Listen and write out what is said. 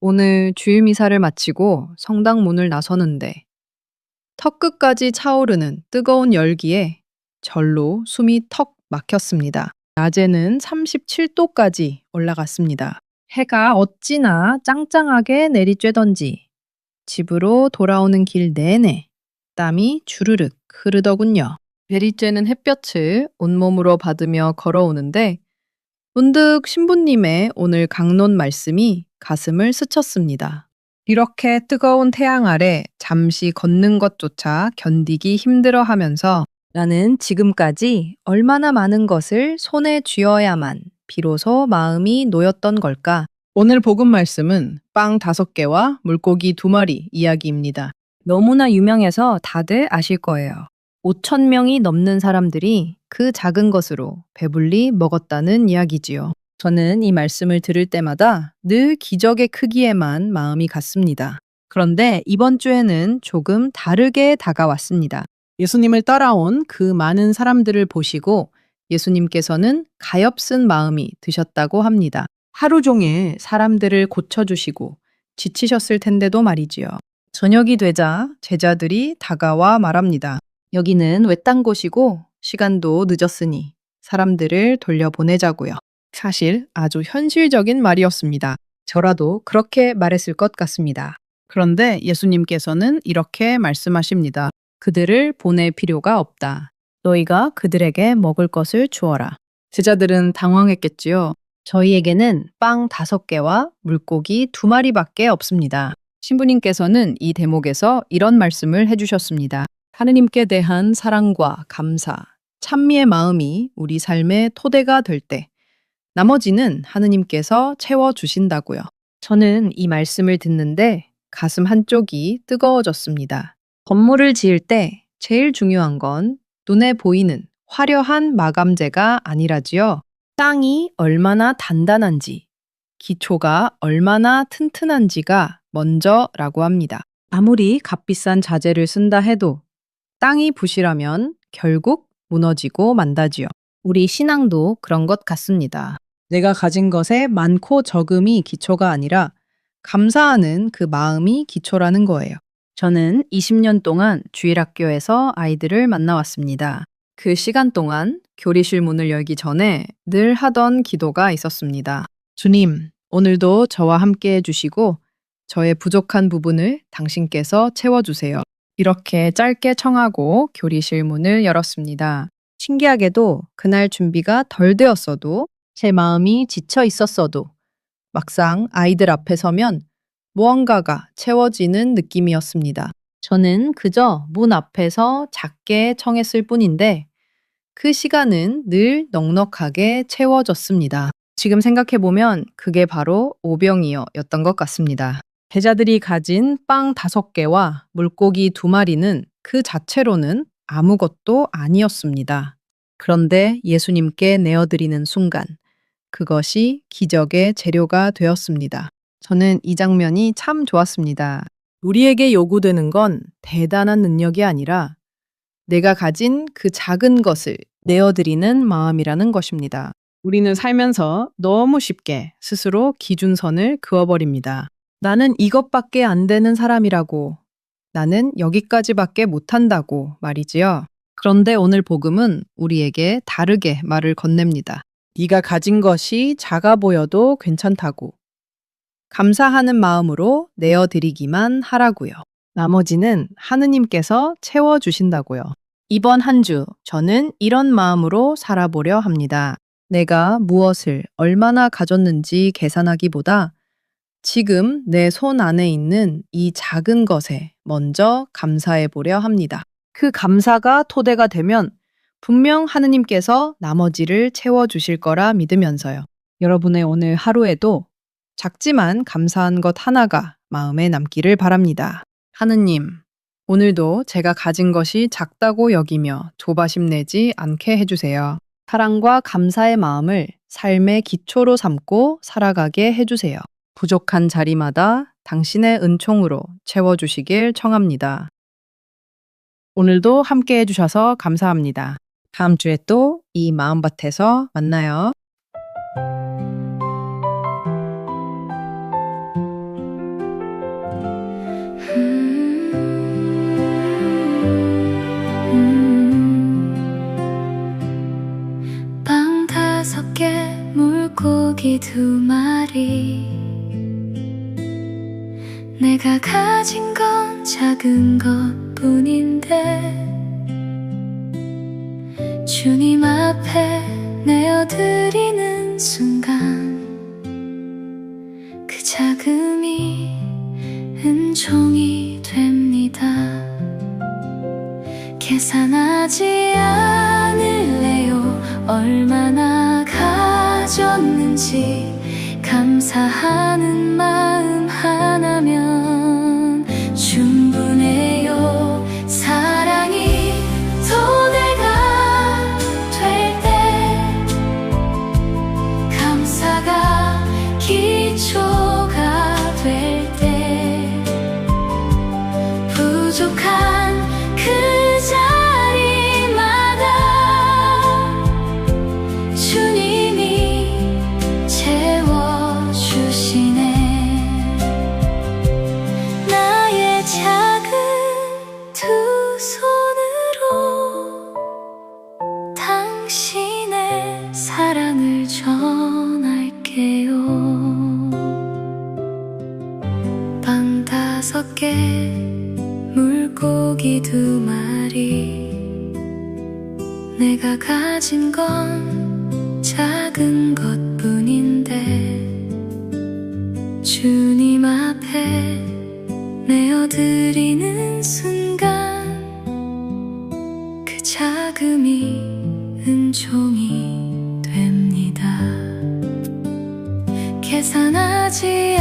오늘 주일 미사를 마치고 성당 문을 나서는데 턱끝까지 차오르는 뜨거운 열기에 절로 숨이 턱 막혔습니다. 낮에는 37도까지 올라갔습니다. 해가 어찌나 짱짱하게 내리쬐던지 집으로 돌아오는 길 내내 땀이 주르륵 흐르더군요. 내리쬐는 햇볕을 온몸으로 받으며 걸어오는데 문득 신부님의 오늘 강론 말씀이 가슴을 스쳤습니다. 이렇게 뜨거운 태양 아래 잠시 걷는 것조차 견디기 힘들어 하면서 나는 지금까지 얼마나 많은 것을 손에 쥐어야만 비로소 마음이 놓였던 걸까? 오늘 복음 말씀은 빵 5개와 물고기 2마리 이야기입니다. 너무나 유명해서 다들 아실 거예요. 5천 명이 넘는 사람들이 그 작은 것으로 배불리 먹었다는 이야기지요. 저는 이 말씀을 들을 때마다 늘 기적의 크기에만 마음이 갔습니다. 그런데 이번 주에는 조금 다르게 다가왔습니다. 예수님을 따라온 그 많은 사람들을 보시고 예수님께서는 가엾은 마음이 드셨다고 합니다. 하루 종일 사람들을 고쳐주시고 지치셨을 텐데도 말이지요. 저녁이 되자 제자들이 다가와 말합니다. 여기는 외딴 곳이고 시간도 늦었으니 사람들을 돌려보내자고요. 사실 아주 현실적인 말이었습니다. 저라도 그렇게 말했을 것 같습니다. 그런데 예수님께서는 이렇게 말씀하십니다. 그들을 보낼 필요가 없다. 너희가 그들에게 먹을 것을 주어라. 제자들은 당황했겠지요. 저희에게는 빵 5개와 물고기 2마리밖에 없습니다. 신부님께서는 이 대목에서 이런 말씀을 해주셨습니다. 하느님께 대한 사랑과 감사, 찬미의 마음이 우리 삶의 토대가 될 때 나머지는 하느님께서 채워주신다고요. 저는 이 말씀을 듣는데 가슴 한쪽이 뜨거워졌습니다. 건물을 지을 때 제일 중요한 건 눈에 보이는 화려한 마감재가 아니라지요. 땅이 얼마나 단단한지, 기초가 얼마나 튼튼한지가 먼저라고 합니다. 아무리 값비싼 자재를 쓴다 해도 땅이 부실하면 결국 무너지고 만다지요. 우리 신앙도 그런 것 같습니다. 내가 가진 것에 많고 적음이 기초가 아니라 감사하는 그 마음이 기초라는 거예요. 저는 20년 동안 주일학교에서 아이들을 만나왔습니다. 그 시간 동안 교리실 문을 열기 전에 늘 하던 기도가 있었습니다. 주님, 오늘도 저와 함께 해주시고 저의 부족한 부분을 당신께서 채워주세요. 이렇게 짧게 청하고 교리실 문을 열었습니다. 신기하게도 그날 준비가 덜 되었어도 제 마음이 지쳐 있었어도 막상 아이들 앞에 서면 무언가가 채워지는 느낌이었습니다. 저는 그저 문 앞에서 작게 청했을 뿐인데 그 시간은 늘 넉넉하게 채워졌습니다. 지금 생각해보면 그게 바로 오병이어였던 것 같습니다. 제자들이 가진 빵 5개와 물고기 2마리는 그 자체로는 아무것도 아니었습니다. 그런데 예수님께 내어드리는 순간 그것이 기적의 재료가 되었습니다. 저는 이 장면이 참 좋았습니다. 우리에게 요구되는 건 대단한 능력이 아니라 내가 가진 그 작은 것을 내어드리는 마음이라는 것입니다. 우리는 살면서 너무 쉽게 스스로 기준선을 그어버립니다. 나는 이것밖에 안 되는 사람이라고, 나는 여기까지밖에 못한다고 말이지요. 그런데 오늘 복음은 우리에게 다르게 말을 건넵니다. 네가 가진 것이 작아 보여도 괜찮다고, 감사하는 마음으로 내어드리기만 하라고요. 나머지는 하느님께서 채워주신다고요. 이번 한 주 저는 이런 마음으로 살아보려 합니다. 내가 무엇을 얼마나 가졌는지 계산하기보다 지금 내 손 안에 있는 이 작은 것에 먼저 감사해 보려 합니다. 그 감사가 토대가 되면 분명 하느님께서 나머지를 채워주실 거라 믿으면서요. 여러분의 오늘 하루에도 작지만 감사한 것 하나가 마음에 남기를 바랍니다. 하느님, 오늘도 제가 가진 것이 작다고 여기며 조바심 내지 않게 해주세요. 사랑과 감사의 마음을 삶의 기초로 삼고 살아가게 해주세요. 부족한 자리마다 당신의 은총으로 채워주시길 청합니다. 오늘도 함께 해주셔서 감사합니다. 다음 주에 또 이 마음밭에서 만나요. 내가 가진 건 작은 것뿐인데 주님 앞에 내어드리는 순간 그 자금이 은총이 됩니다. 계산하지 않을래요. 얼마나 가졌는지 감사하는 마음 하나면 충분해요. 사랑이 도대가 될 때 감사가 기초가 될 때 부족한 그 자리마다 주님이 채워주시네. 나의 작은 두 손으로 당신의 사랑을 전할게요. 빵 5개 물고기 2마리 내가 가진 건 작은 것뿐인데 주님 앞에 내어드리는 순간 그 자금이 은총이 됩니다. 계산하지